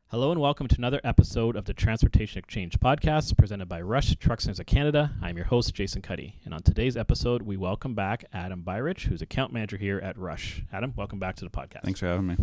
Hello and welcome to another episode of the Transportation Exchange podcast presented by Rush Truck Centers of Canada. I'm your host, Jason Cuddy. And on today's episode, we welcome back Adam Bajric, who's account manager here at Rush. Adam, welcome back to the podcast. Thanks for having me.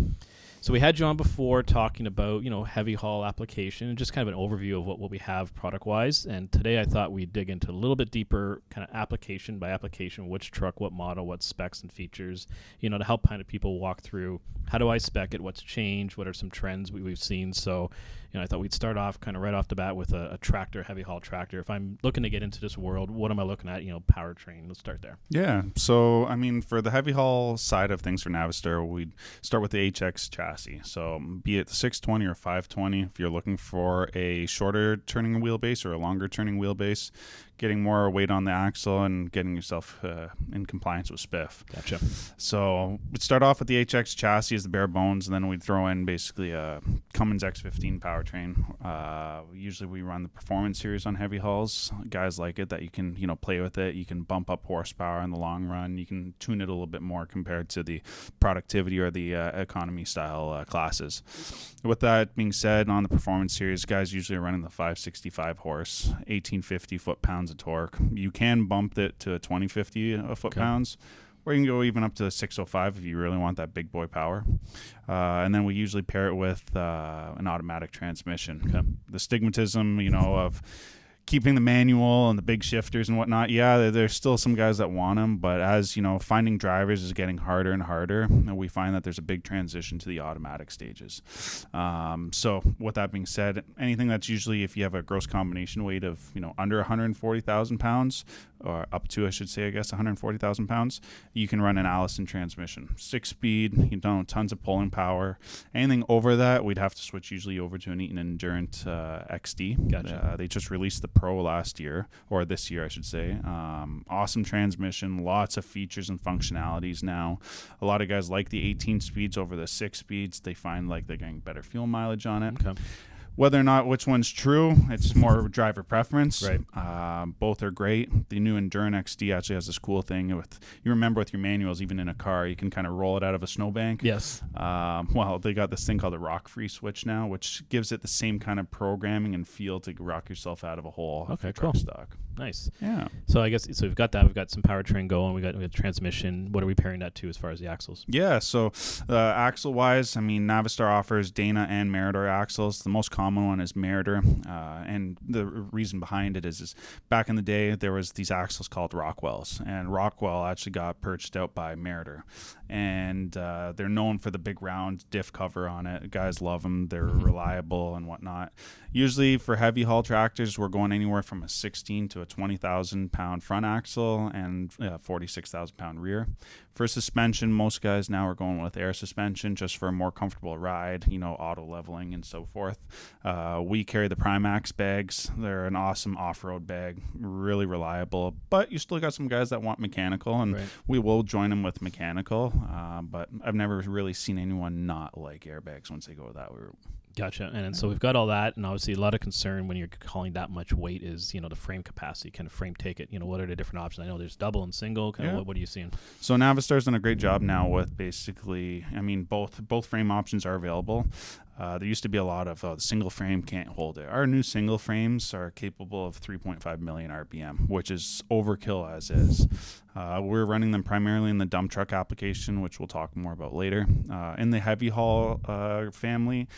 So we had you on before talking about, heavy haul application and just kind of an overview of what we have product-wise. And today I thought we'd dig into a little bit deeper kind of application by application, which truck, what model, what specs and features, to help kind of people walk through how do I spec it, what's changed, what are some trends we've seen. So, I thought we'd start off kind of right off the bat with a tractor, heavy haul tractor. If I'm looking to get into this world, what am I looking at? Powertrain. Let's start there. Yeah. So, for the heavy haul side of things for Navistar, we'd start with the HX chassis. So, be it the 620 or 520, if you're looking for a shorter turning wheelbase or a longer turning wheelbase, getting more weight on the axle and getting yourself in compliance with SPIF. Gotcha. So we'd start off with the HX chassis as the bare bones, and then we'd throw in basically a Cummins X15 powertrain. Usually we run the Performance Series on heavy hauls. Guys like it that you can, play with it. You can bump up horsepower in the long run. You can tune it a little bit more compared to the productivity or the economy style classes. With that being said, on the Performance Series, guys usually are running the 565 horse, 1850 foot-pounds of torque. You can bump it to a 2050 foot-pounds, or you can go even up to 605 if you really want that big boy power. And then we usually pair it with an automatic transmission. Okay. The stigmatism, of keeping the manual and the big shifters and whatnot, there's still some guys that want them, but as finding drivers is getting harder and harder, and we find that there's a big transition to the automatic stages. So with that being said, anything that's usually, if you have a gross combination weight of under 140,000 pounds, or up to, I should say, 140,000 pounds, you can run an Allison transmission, 6-speed, tons of pulling power. Anything over that, we'd have to switch usually over to an Eaton Endurant XD. Gotcha. They just released the Pro last year, or this year I should say. Awesome transmission, lots of features and functionalities now. A lot of guys like the 18 speeds over the 6 speeds. They find like they're getting better fuel mileage on it. Okay. Whether or not which one's true, it's more driver preference. Right. Both are great. The new Endurant XD actually has this cool thing with, you remember with your manuals, even in a car, you can kind of roll it out of a snowbank. Yes. Well, they got this thing called the rock free switch now, which gives it the same kind of programming and feel to rock yourself out of a hole. Okay, truck cool. stock. Nice. Yeah. So I guess we've got that. We've got some powertrain going. We got transmission. What are we pairing that to as far as the axles? Yeah. So axle wise, Navistar offers Dana and Meritor axles. The most common one is Meritor, and the reason behind it is back in the day there was these axles called Rockwells, and Rockwell actually got purchased out by Meritor, and they're known for the big round diff cover on it. Guys love them. They're reliable and whatnot. Usually for heavy haul tractors, we're going anywhere from a 16 to a 20,000 pound front axle and 46,000 pound rear. For suspension, most guys now are going with air suspension just for a more comfortable ride, auto leveling and so forth. We carry the Primax bags. They're an awesome off-road bag, really reliable, but you still got some guys that want mechanical, and right. We will join them with mechanical, but I've never really seen anyone not like airbags once they go that route. Gotcha. And so we've got all that, and obviously a lot of concern when you're calling that much weight is, the frame capacity, kind of frame take it. What are the different options? I know there's double and single. Kind of what are you seeing? So Navistar's done a great job now with basically, both frame options are available. There used to be a lot of the single frame can't hold it. Our new single frames are capable of 3.5 million RPM, which is overkill as is. We're running them primarily in the dump truck application, which we'll talk more about later. In the heavy haul family,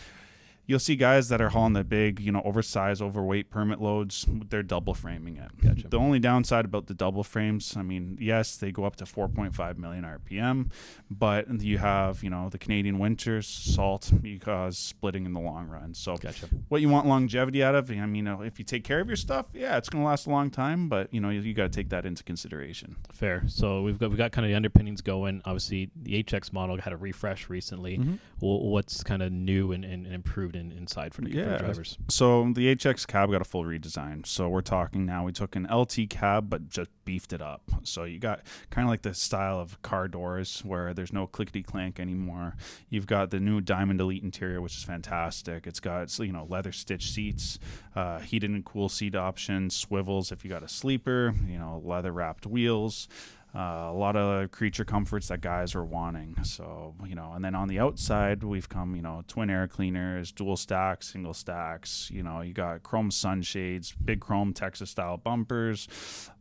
you'll see guys that are hauling the big, oversized, overweight permit loads. They're double framing it. Gotcha. The only downside about the double frames, yes, they go up to 4.5 million RPM, but you have, the Canadian winters, salt, you cause splitting in the long run. So Gotcha. What you want longevity out of, if you take care of your stuff, it's going to last a long time, but, you got to take that into consideration. Fair. So we've got kind of the underpinnings going. Obviously, the HX model had a refresh recently. Mm-hmm. Well, what's kind of new and improved inside for the drivers? So the HX cab got a full redesign. So we're talking now, we took an LT cab, but just beefed it up. So you got kind of like the style of car doors where there's no clickety clank anymore. You've got the new Diamond Elite interior, which is fantastic. It's got, leather stitch seats, heated and cool seat options, swivels if you got a sleeper, leather wrapped wheels. A lot of creature comforts that guys are wanting. So, and then on the outside, we've come, twin air cleaners, dual stacks, single stacks. You got chrome sunshades, big chrome Texas style bumpers,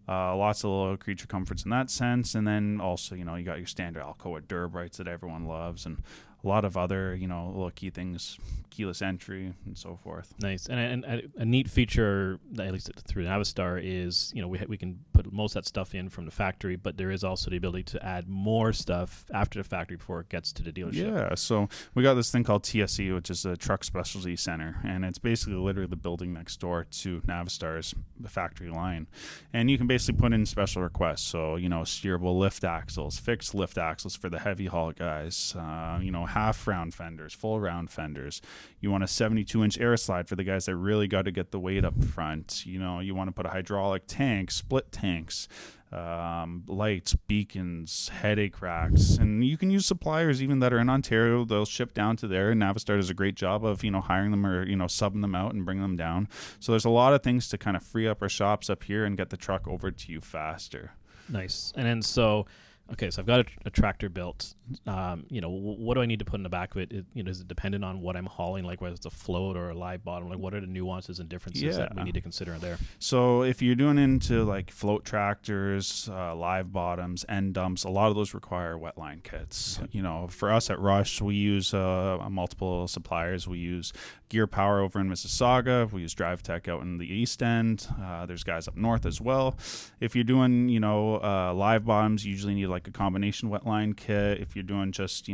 lots of little creature comforts in that sense. And then also, you got your standard Alcoa Durbrights that everyone loves, and a lot of other, little key things, keyless entry and so forth. Nice. And a neat feature, at least through Navistar, is, we can put most of that stuff in from the factory, but there is also the ability to add more stuff after the factory before it gets to the dealership. Yeah, so we got this thing called TSE, which is a Truck Specialty Center, and it's basically literally the building next door to Navistar's factory line. And you can basically put in special requests. So, steerable lift axles, fixed lift axles for the heavy haul guys, half round fenders, full round fenders. You want a 72-inch air slide for the guys that really got to get the weight up front. You want to put a hydraulic tank, split tanks, lights, beacons, headache racks. And you can use suppliers even that are in Ontario. They'll ship down to there. Navistar does a great job of, hiring them or, subbing them out and bringing them down. So there's a lot of things to kind of free up our shops up here and get the truck over to you faster. Nice. And then so I've got a tractor built. What do I need to put in the back of it? Is it dependent on what I'm hauling, like whether it's a float or a live bottom? Like, what are the nuances and differences that we need to consider there? So if you're doing into like float tractors, live bottoms, end dumps, a lot of those require wet line kits. Okay. For us at Rush, we use multiple suppliers. We use Gear Power over in Mississauga. We use Drive Tech out in the East End. There's guys up north as well. If you're doing, live bottoms, you usually need like a combination wet line kit. If you're doing just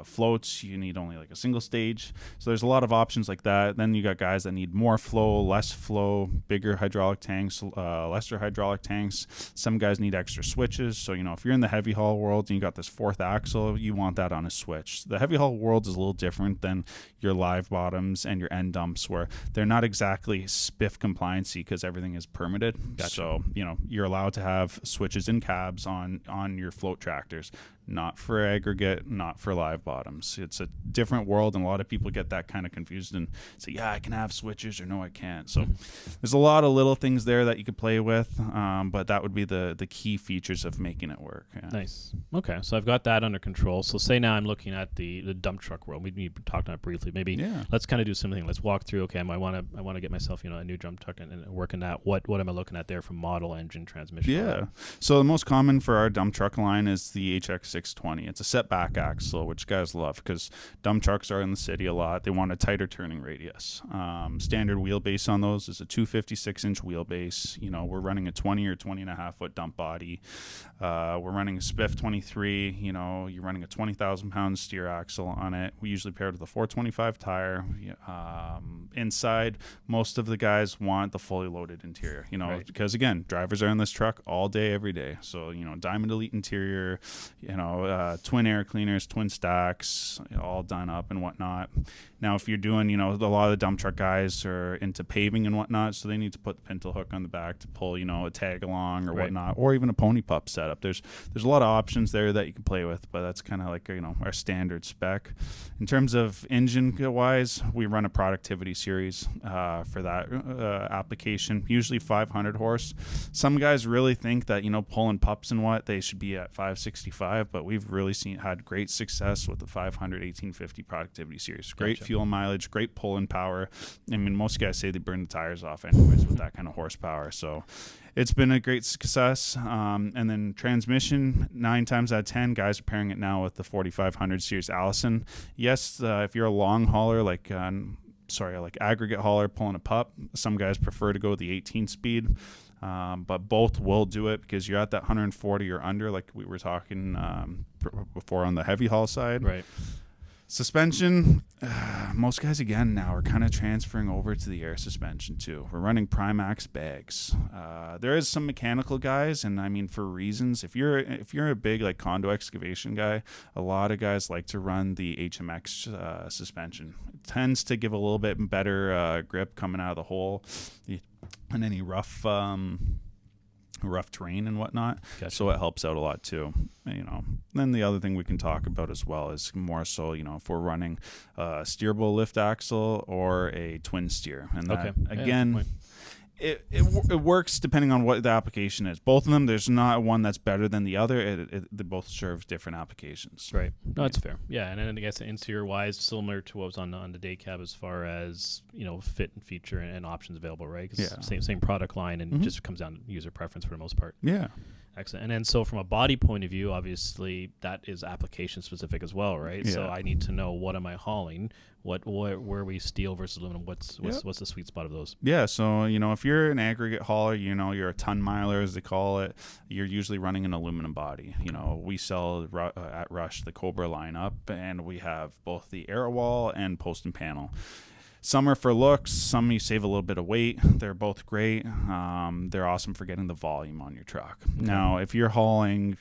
floats, you need only like a single stage. So there's a lot of options like that. Then you got guys that need more flow, less flow, bigger hydraulic tanks, lesser hydraulic tanks. Some guys need extra switches. So if you're in the heavy haul world and you got this fourth axle, you want that on a switch. The heavy haul world is a little different than your live bottoms and your end dumps, where they're not exactly spiff compliancy because everything is permitted. Gotcha. So you're allowed to have switches in cabs on your float tractors, not for aggregate, not for live bottoms. It's a different world, and a lot of people get that kind of confused and say, yeah, I can have switches, or no, I can't. So there's a lot of little things there that you could play with, but that would be the key features of making it work. Yeah. Nice. Okay, so I've got that under control. So say now I'm looking at the dump truck world. We talked on it briefly. Maybe let's kind of do something. Let's walk through. Okay, I want to get myself a new dump truck and work in that. What am I looking at there from model, engine, transmission? Yeah. So the most common for our dump truck line is the HX620. It's a setback axle, which guys love because dump trucks are in the city a lot. They want a tighter turning radius. Standard wheelbase on those is a 256-inch wheelbase. We're running a 20 or 20 and a half foot dump body. We're running a Spiff 23. You're running a 20,000-pound steer axle on it. We usually pair it with a 425 tire. Inside, most of the guys want the fully loaded interior, right. Because again, drivers are in this truck all day, every day. So, Diamond Elite interior, twin air cleaners, twin stacks, all done up and whatnot. Now, if you're doing, a lot of the dump truck guys are into paving and whatnot, so they need to put the pintle hook on the back to pull, a tag along or whatnot, or even a pony pup setup. There's a lot of options there that you can play with, but that's kind of like, our standard spec. In terms of engine-wise, we run a productivity series for that application, usually 500 horse. Some guys really think that, pulling pups and they should be at 565, but we've really had great success with the 500 1850 productivity series. Great fuel mileage, great pulling power. I mean, most guys say they burn the tires off anyways with that kind of horsepower. So it's been a great success. And then transmission, 9 times out of 10, guys are pairing it now with the 4500 series Allison. Yes, if you're a long hauler, like aggregate hauler pulling a pup, some guys prefer to go with the 18 speed. But both will do it because you're at that 140 or under, like we were talking before on the heavy haul side. Right. Suspension, most guys again now are kind of transferring over to the air suspension too. We're running Primax bags. There is some mechanical guys, and I mean for reasons. If you're a big like condo excavation guy, a lot of guys like to run the HMX suspension. It tends to give a little bit better grip coming out of the hole on any rough terrain and whatnot. Gotcha. So it helps out a lot too. Then the other thing we can talk about as well is more so, if we're running a steerable lift axle or a twin steer. And that, again, It works depending on what the application is. Both of them, there's not one that's better than the other. They both serve different applications. Right. No, that's fair. Yeah, and then I guess interior wise, similar to what was on the day cab as far as fit and feature and options available, right? 'Cause same product line, and just comes down to user preference for the most part. Yeah. Excellent. And then so from a body point of view, obviously that is application specific as well, right? Yeah. So I need to know, what am I hauling? Where we steel versus aluminum? What's the sweet spot of those? Yeah, so if you're an aggregate hauler, you're a ton miler as they call it. You're usually running an aluminum body. We sell at Rush the Cobra lineup, and we have both the Airwall and post and panel. Some are for looks. Some you save a little bit of weight. They're both great. They're awesome for getting the volume on your truck. Okay. Now, if you're hauling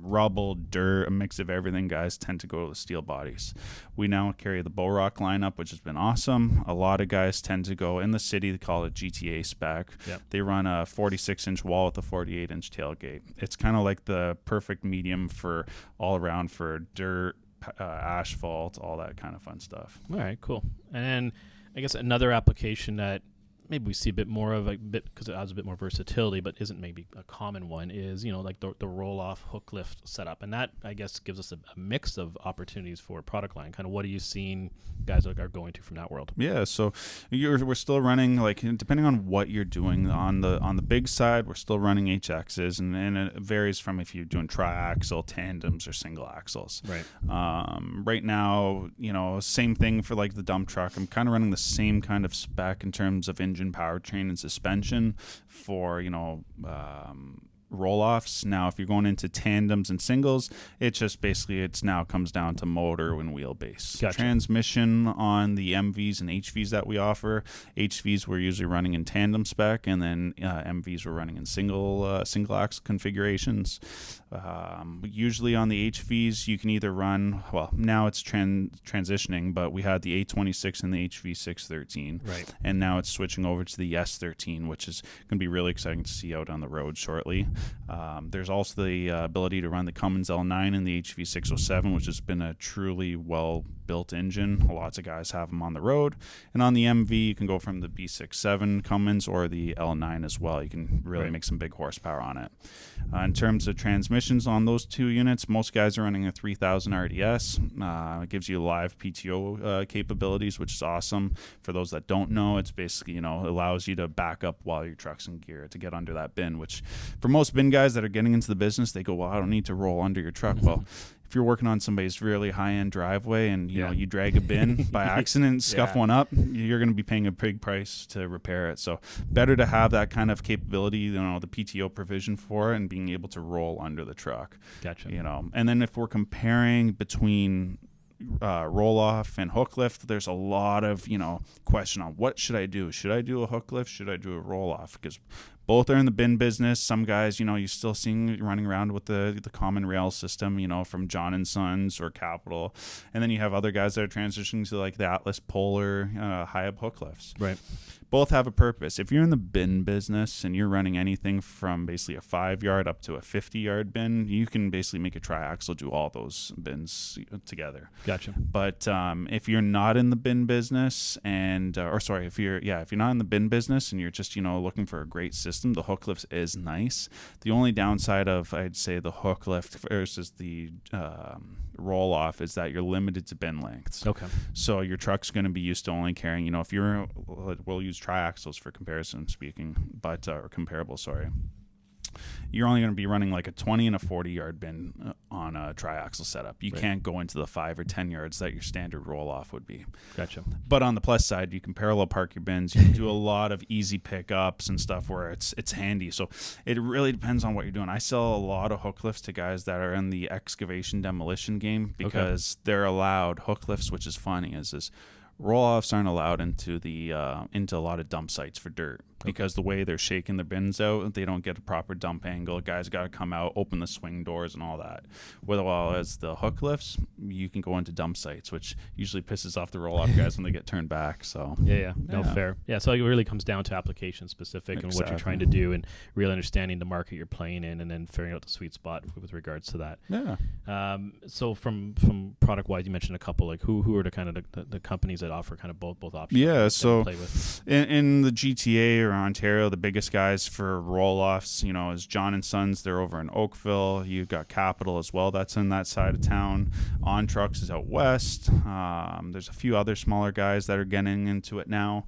rubble, dirt, a mix of everything, guys tend to go to the steel bodies. We now carry the Bow-Rock lineup, which has been awesome. A lot of guys tend to go in the city. They call it GTA spec. Yep. They run a 46-inch wall with a 48-inch tailgate. It's kind of like the perfect medium for all around for dirt, asphalt, all that kind of fun stuff. All right, cool. And then I guess another application that maybe we see a bit more of, because it has a bit more versatility, but isn't maybe a common one, is like the roll-off hook lift setup, and that I guess gives us a mix of opportunities for product line. Kind of what are you seeing guys are going to from that world? Yeah, so we're still running, like, depending on what you're doing on the big side, we're still running HXs, and it varies from if you're doing triaxle, tandems, or single axles. Right. Right now, same thing for like the dump truck. I'm kind of running the same kind of spec in terms of engine, powertrain, and suspension for roll-offs. Now, if you're going into tandems and singles, it's just basically now comes down to motor and wheelbase. Gotcha. Transmission on the MVs and HVs that we offer. HVs we're usually running in tandem spec, and then MVs we're running in single axle configurations. Usually on the HVs, you can either run, well, now it's transitioning, but we had the A26 and the HV613. Right. And now it's switching over to the S13, which is going to be really exciting to see out on the road shortly. There's also the ability to run the Cummins L9 and the HV607, which has been a truly well-built engine. Lots of guys have them on the road. And on the MV, you can go from the B67 Cummins or the L9 as well. You can really make some big horsepower on it. In terms of transmissions on those two units, most guys are running a 3000 RDS. It gives you live PTO capabilities, which is awesome. For those that don't know, it's basically, allows you to back up while your truck's in gear to get under that bin, which for most bin guys that are getting into the business, they go, well, I don't need to roll under your truck. Well, if you're working on somebody's really high-end driveway and you drag a bin by accident and scuff one up, you're going to be paying a big price to repair it. So better to have that kind of capability, the PTO provision for it, and being able to roll under the truck. Gotcha. And then if we're comparing between roll off and hook lift, there's a lot of question on what should I do. Should I do a hook lift? Should I do a roll off? Because both are in the bin business. Some guys, you still seeing running around with the common rail system, from John and Sons or Capital, and then you have other guys that are transitioning to like the Atlas Polar high-up hook lifts. Right. Both have a purpose. If you're in the bin business and you're running anything from basically a 5-yard up to a 50-yard bin, you can basically make a triaxle do all those bins together. Gotcha. But if you're not in the bin business if you're not in the bin business and you're just looking for a great system, the hook lift is nice. The only downside of, I'd say, the hook lift versus the roll off is that you're limited to bin lengths. Okay. So your truck's going to be used to only carrying, we'll use triaxles for comparison speaking, or comparable, sorry. You're only going to be running like a 20 and a 40-yard bin on a triaxle setup. You can't go into the 5 or 10 yards that your standard roll-off would be. Gotcha. But on the plus side, you can parallel park your bins. You can do a lot of easy pickups and stuff where it's handy. So it really depends on what you're doing. I sell a lot of hook lifts to guys that are in the excavation demolition game because they're allowed hook lifts, which is funny, is roll-offs aren't allowed into a lot of dump sites for dirt because the way they're shaking their bins out, they don't get a proper dump angle. Guys got to come out, open the swing doors and all that. Whereas the hook lifts, you can go into dump sites, which usually pisses off the roll-off guys when they get turned back. So no, fair. Yeah, so it really comes down to application specific and what you're trying to do and really understanding the market you're playing in and then figuring out the sweet spot with regards to that. Yeah. So from product-wise, you mentioned a couple, like who are the kind of the companies that offer kind of both options? Yeah, so play with? in the GTA or Ontario, the biggest guys for roll-offs, is John and Sons. They're over in Oakville. You've got Capital as well. That's in that side of town. On Trucks is out west. There's a few other smaller guys that are getting into it now.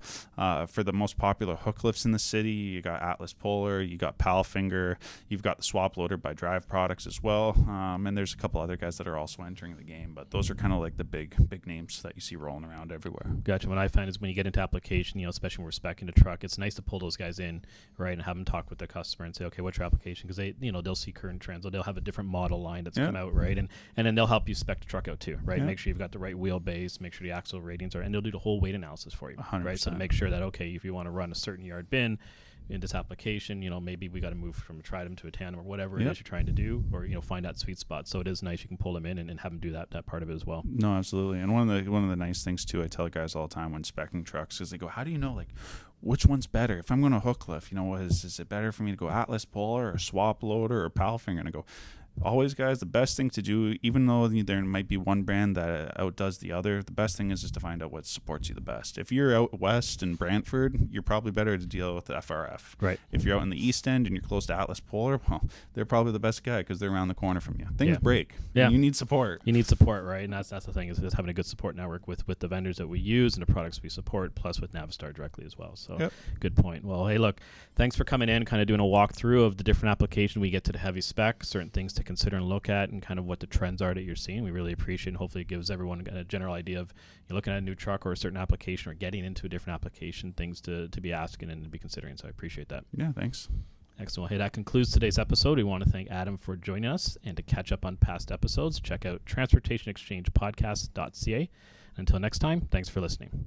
For the most popular hook lifts in the city, you got Atlas Polar, you got Palfinger, you've got the Swap Loader by Drive Products as well. And there's a couple other guys that are also entering the game, but those are kind of like the big names that you see rolling around everywhere. Gotcha. What I find is when you get into application, especially when we're speccing a truck, it's nice to pull those guys in, right, and have them talk with the customer and say, okay, what's your application? Because they'll see current trends, or they'll have a different model line that's come out, right, and then they'll help you spec the truck out too, right? Make sure you've got the right wheelbase, make sure the axle ratings are, and they'll do the whole weight analysis for you, 100%. Right? So make sure that, okay, if you want to run a certain yard bin in this application, maybe we got to move from a tridem to a tandem or whatever it is you're trying to do, or find that sweet spot. So it is nice you can pull them in and have them do that part of it as well. No, absolutely. And one of the nice things too, I tell guys all the time when speccing trucks, is they go, how do you know which one's better? If I'm going to hook lift, is it better for me to go Atlas Polar or Swap Loader or Palfinger? And I go, always, guys, the best thing to do, even though there might be one brand that outdoes the other, the best thing is just to find out what supports you the best. If you're out west in Brantford, you're probably better to deal with the FRF. Right. If you're out in the East End and you're close to Atlas Polar, well, they're probably the best guy because they're around the corner from you. Things break. Yeah. You need support. You need support, right? And that's the thing, is having a good support network with the vendors that we use and the products we support, plus with Navistar directly as well. So good point. Well, hey, look, thanks for coming in, kind of doing a walkthrough of the different applications. We get to the heavy spec, certain things to consider and look at, and kind of what the trends are that you're seeing. We really appreciate it. Hopefully it gives everyone a general idea of, you're looking at a new truck or a certain application or getting into a different application, things to be asking and to be considering. So I appreciate that. Yeah, thanks. Excellent. Hey, that concludes today's episode. We want to thank Adam for joining us, and to catch up on past episodes, check out transportationexchangepodcast.ca. Until next time, thanks for listening.